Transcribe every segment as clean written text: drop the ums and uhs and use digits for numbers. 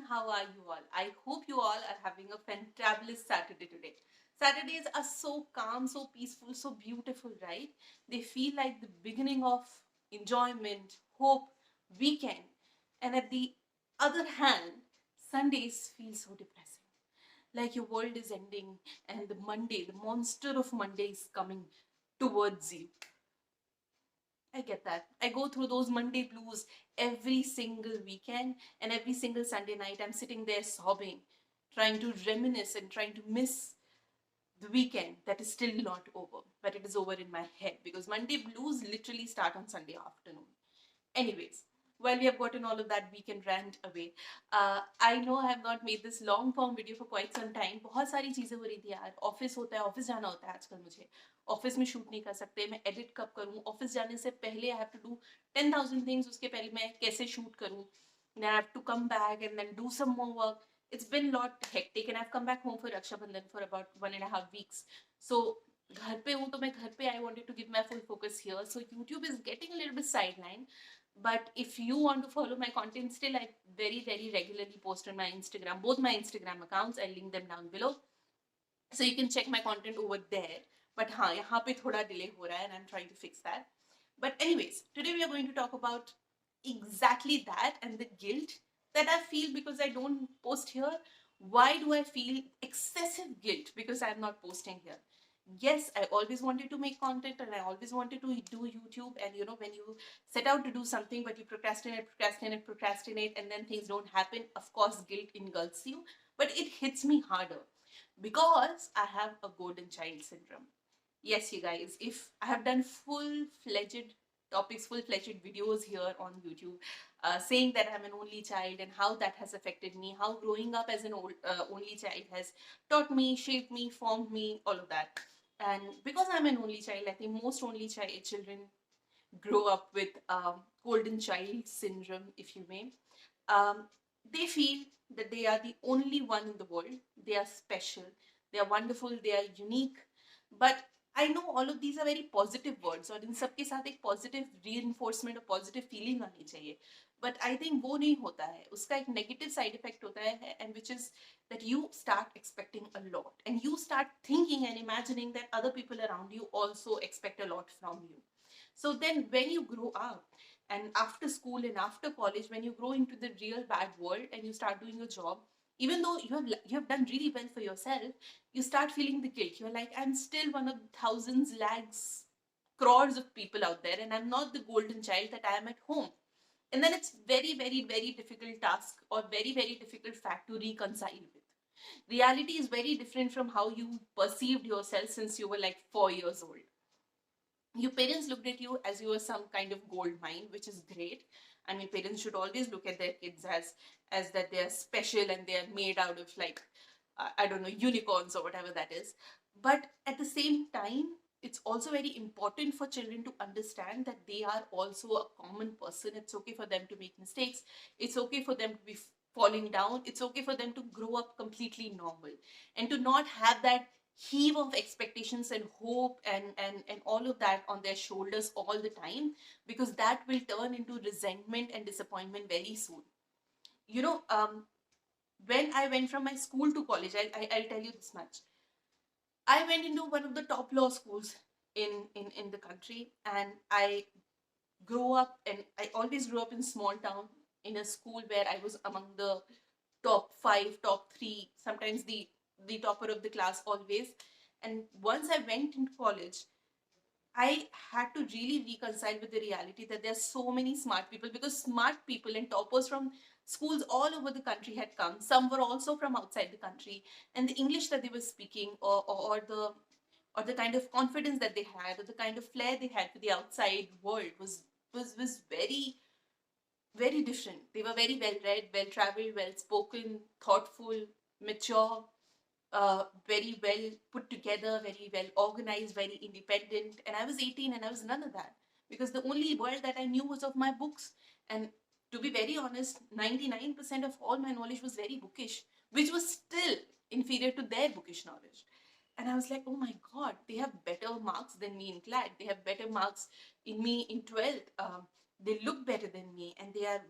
How are you all? I hope you all are having a fantabulous Saturday today. Saturdays are so calm, so peaceful, so beautiful, right? They feel like the beginning of enjoyment, hope, weekend. And at the other hand, Sundays feel so depressing. Like your world is ending and the Monday, the monster of Monday is coming towards you. I get that. I go through those Monday blues every single weekend, and every single Sunday night I'm sitting there sobbing, trying to reminisce and trying to miss the weekend that is still not over, but it is over in my head because Monday blues literally start on Sunday afternoon. Anyways, while we have gotten all of that weekend rant away, I know I have not made this long form video for quite some time. बहुत सारी चीज़ें हो रही थी यार. Office होता है, office जाना होता है आजकल मुझे. ऑफिस में शूट नहीं कर सकते, मैं एडिट कब करूँ, ऑफिस जाने से पहले I have to do 10,000 things, उसके पहले मैं कैसे शूट करूँ, then I have to come back and then do some more work. It's been a lot hectic and I've come back home for Raksha Bandhan for about 1.5 weeks. So घर पे हूँ तो मैं घर पे I wanted to give my full focus here. So YouTube is getting a little bit sidelined. But if you want to follow my content still, I very regularly post on my Instagram, both my Instagram accounts. I'll link them down below. So you can check my content over there. But हाँ, यहाँ पे थोड़ा delay हो रहा है and I'm trying to fix that. But anyways, today we are going to talk about exactly that and the guilt that I feel because I don't post here. Why do I feel excessive guilt because I'm not posting here? Yes, I always wanted to make content and I always wanted to do YouTube. And you know, when you set out to do something but you procrastinate, and then things don't happen, of course, guilt engulfs you. But it hits me harder because I have a golden child syndrome. Yes, you guys, if I have done full-fledged topics, full-fledged videos here on YouTube, saying that I'm an only child and how that has affected me, how growing up as an only child has taught me, shaped me, formed me, all of that. And because I'm an only child, I think most only child children grow up with golden child syndrome, if you may. Um, they feel that they are the only one in the world. They are special. They are wonderful. They are unique. But I know all of these are very positive words और इन सब के साथ एक positive reinforcement और positive feeling आनी चाहिए. But I think वो नहीं होता है. उसका एक negative side effect होता है, and which is that you start expecting a lot and you start thinking and imagining that other people around you also expect a lot from you. So then when you grow up and after school and after college, when you grow into the real bad world and you start doing your job, even though you have done really well for yourself, you start feeling the guilt. You're like, I'm still one of thousands, lakhs, crores of people out there, and I'm not the golden child that I am at home. And then it's very difficult task or very difficult fact to reconcile with. Reality is very different from how you perceived yourself since you were like 4 years old. Your parents looked at you as you were some kind of gold mine, which is great. I mean, parents should always look at their kids as that they are special and they are made out of like I don't know, unicorns or whatever that is. But at the same time, it's also very important for children to understand that they are also a common person. It's okay for them to make mistakes. It's okay for them to be falling down. It's okay for them to grow up completely normal and to not have that heave of expectations and hope and all of that on their shoulders all the time, because that will turn into resentment and disappointment very soon. You know, when I went from my school to college, I'll tell you this much. I went into one of the top law schools in the country, and I grew up, and I always grew up in small town in a school where I was among the top five, top three, sometimes the topper of the class always. And once I went into college, I had to really reconcile with the reality that there are so many smart people, because smart people and toppers from schools all over the country had come. Some were also from outside the country, and the English that they were speaking, or the kind of confidence that they had, or the kind of flair they had for the outside world was very different. They were very well read, well traveled, well spoken, thoughtful, mature, very well put together, very well organized, very independent. And I was 18 and I was none of that, because the only world that I knew was of my books. And to be very honest, 99% of all my knowledge was very bookish, which was still inferior to their bookish knowledge. And I was like, oh my God, they have better marks than me in CLAT. They have better marks in me in 12th. They look better than me, and they are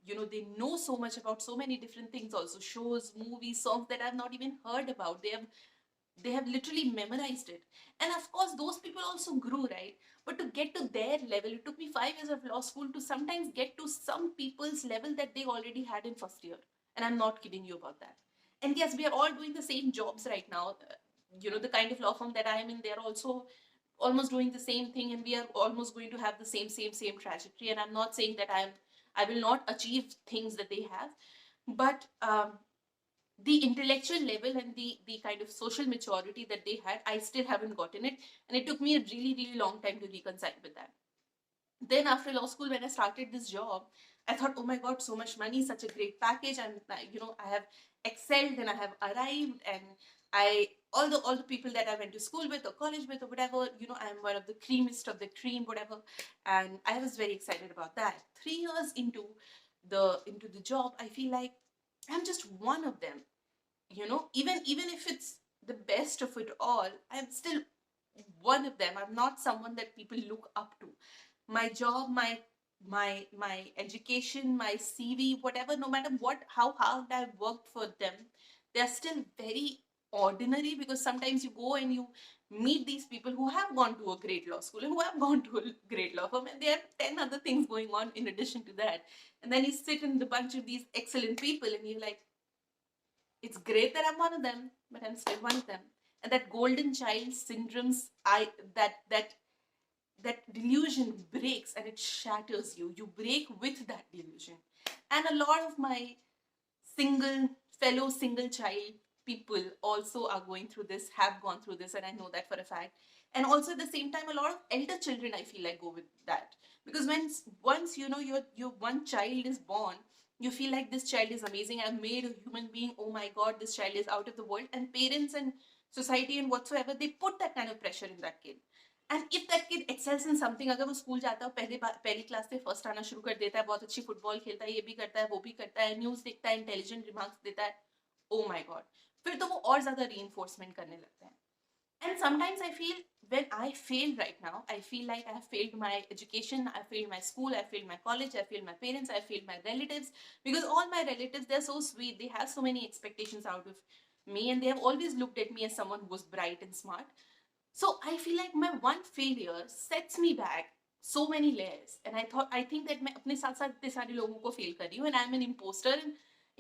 they know so much about so many different things, also shows, movies, songs that I've not even heard about. They have literally memorized it. And of course those people also grew, right? But to get to their level, it took me 5 years of law school to sometimes get to some people's level that they already had in first year. And I'm not kidding you about that. And yes, we are all doing the same jobs right now. The kind of law firm that I am in, they're also almost doing the same thing, and we are almost going to have the same trajectory. And I'm not saying that I will not achieve things that they have, but the intellectual level and the kind of social maturity that they had, I still haven't gotten it. And it took me a really, really long time to reconcile with that. Then after law school, when I started this job, I thought, oh my god, so much money, such a great package. And I have excelled and I have arrived, and I all the people that I went to school with or college with or whatever, I'm one of the creamiest of the cream, whatever. And I was very excited about that. 3 years into the job, I feel like I'm just one of them. Even if it's the best of it all, I'm still one of them. I'm not someone that people look up to. My job, my education, my CV, whatever, no matter what, how hard I've worked for them, they're still very ordinary. Because sometimes you go and you meet these people who have gone to a great law school and who have gone to a great law firm, and they have 10 other things going on in addition to that. And then you sit in the bunch of these excellent people and you're like, it's great that I'm one of them, but I'm still one of them. And that golden child syndrome's that delusion breaks and it shatters you. You break with that delusion. And a lot of my fellow single child people also are going through this, have gone through this, and I know that for a fact. And also at the same time, a lot of elder children, I feel like, go with that. Because once your one child is born, you feel like this child is amazing. I've made a human being. Oh my god, this child is out of the world. And parents and society and whatsoever, they put that kind of pressure in that kid. And if that kid excels in something, अगर वो school जाता है, पहली class से first आना शुरू कर देता है, बहुत अच्छी फुटबॉल खेलता है, ये भी करता है, वो भी करता है, न्यूज देखता है, इंटेलिजेंट रिमार्क्स देता है, ओ माय गॉड, फिर तो वो और ज्यादा रीइंफोर्समेंट करने लगता है. And sometimes I feel, when I fail right now, I feel like I have failed my education, I failed my school, I failed my college, I failed my parents, I failed my relatives. Because all my relatives, they're so sweet, they have so many expectations out of me, and they have always looked at me as someone who was bright and smart. So I feel like my one failure sets me back so many layers. And I think that मैं अपने साथ साथ इतने सारे लोगों को fail कर रही हूँ, and I'm an imposter, and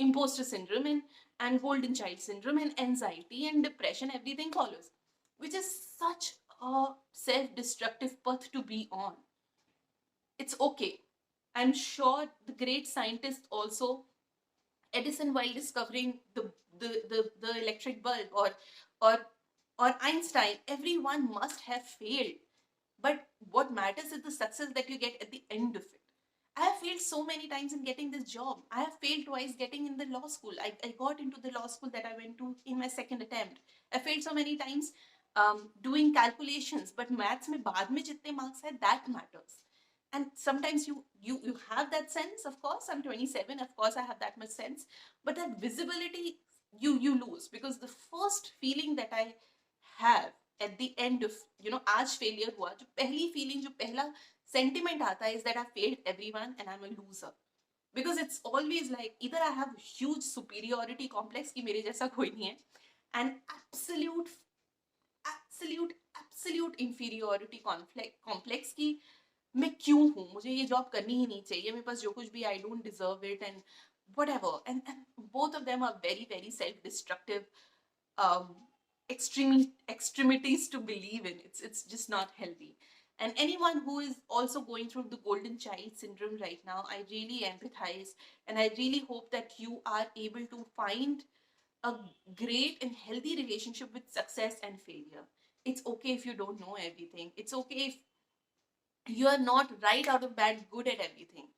imposter syndrome, and golden child syndrome, and anxiety and depression, everything follows, which is such a self-destructive path to be on. It's okay. I'm sure the great scientists also, Edison, while discovering the electric bulb, or or Einstein, everyone must have failed. But what matters is the success that you get at the end of it. I have failed so many times in getting this job. I have failed twice getting in the law school. I got into the law school that I went to in my second attempt. I failed so many times doing calculations, but maths mein baad mein jitne marks hai, that matters. And sometimes you have that sense. Of course, I'm 27. Of course, I have that much sense. But that visibility, you lose, because the first feeling that I have at the end of, आज failure हुआ, जो पहली feeling, जो पहला sentiment आता है, is that I failed everyone and I'm a loser. Because it's always like, either I have huge superiority complex कि मेरे जैसा कोई नहीं है, and absolute inferiority complex कि मैं क्यों हूँ, मुझे ये जॉब करनी ही नहीं चाहिए, मेरे पास जो कुछ भी, I don't deserve it, and whatever. And both of them are very, very self-destructive extremities to believe in. It's just not healthy. And anyone who is also going through the golden child syndrome right now, I really empathize, and I really hope that you are able to find a great and healthy relationship with success and failure. It's okay if you don't know everything. It's okay if you are not right out of bed good at everything.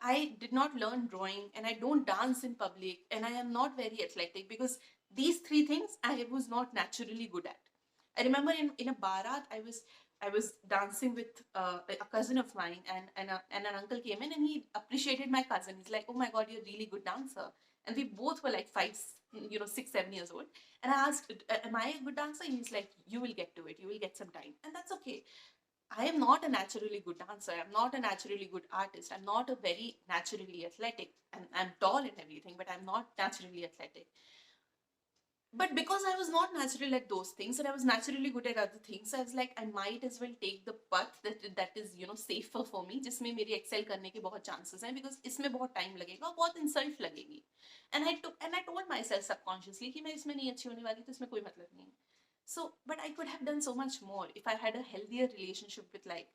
I did not learn drawing, and I don't dance in public, and I am not very athletic, because these three things I was not naturally good at. I remember in a barat, I was dancing with a cousin of mine, and an uncle came in and he appreciated my cousin. He's like, "Oh my God, you're a really good dancer." And we both were like 6, 7 years old. And I asked, "Am I a good dancer?" And he's like, "You will get to it. You will get some time." And that's okay. I am not a naturally good dancer. I'm not a naturally good artist. I'm not a very naturally athletic. I'm tall and everything, but I'm not naturally athletic. But because I was not natural at those things and I was naturally good at other things, I was like, I might as well take the path that is, you know, safer for me, जिसमें मेरी excel करने के बहुत chances हैं, because इसमें बहुत time लगेगा और बहुत insult लगेगी. And I told myself subconsciously कि मैं इसमें नहीं अच्छी होने वाली, तो इसमें कोई मतलब नहीं है. So, but I could have done so much more if I had a healthier relationship with like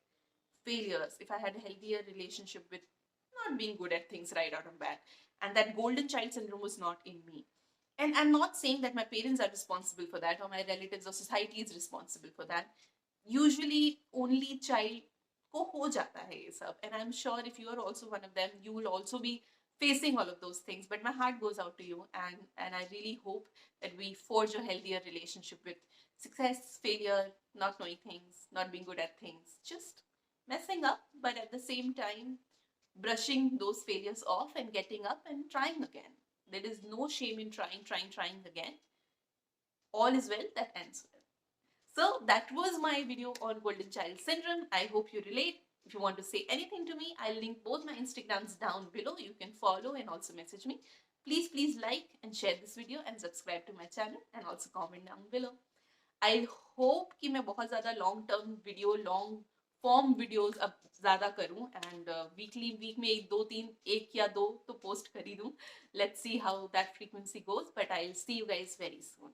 failures, if I had a healthier relationship with not being good at things right out of bat, and that golden child syndrome was not in me. And I'm not saying that my parents are responsible for that or my relatives or society is responsible for that. Usually, only child को हो जाता है ये सब. And I'm sure if you are also one of them, you will also be facing all of those things. But my heart goes out to you, and I really hope that we forge a healthier relationship with success, failure, not knowing things, not being good at things, just messing up, but at the same time, brushing those failures off and getting up and trying again. There is no shame in trying again. All is well that ends well. So that was my video on Golden Child Syndrome. I hope you relate. If you want to say anything to me, I'll link both my Instagrams down below. You can follow and also message me. Please like and share this video and subscribe to my channel and also comment down below. I hope कि मैं बहुत ज़्यादा long term video, long form videos अब ज़्यादा करूँ, and week में दो तीन एक या दो तो post कर ही दूँ. Let's see how that frequency goes, but I'll see you guys very soon.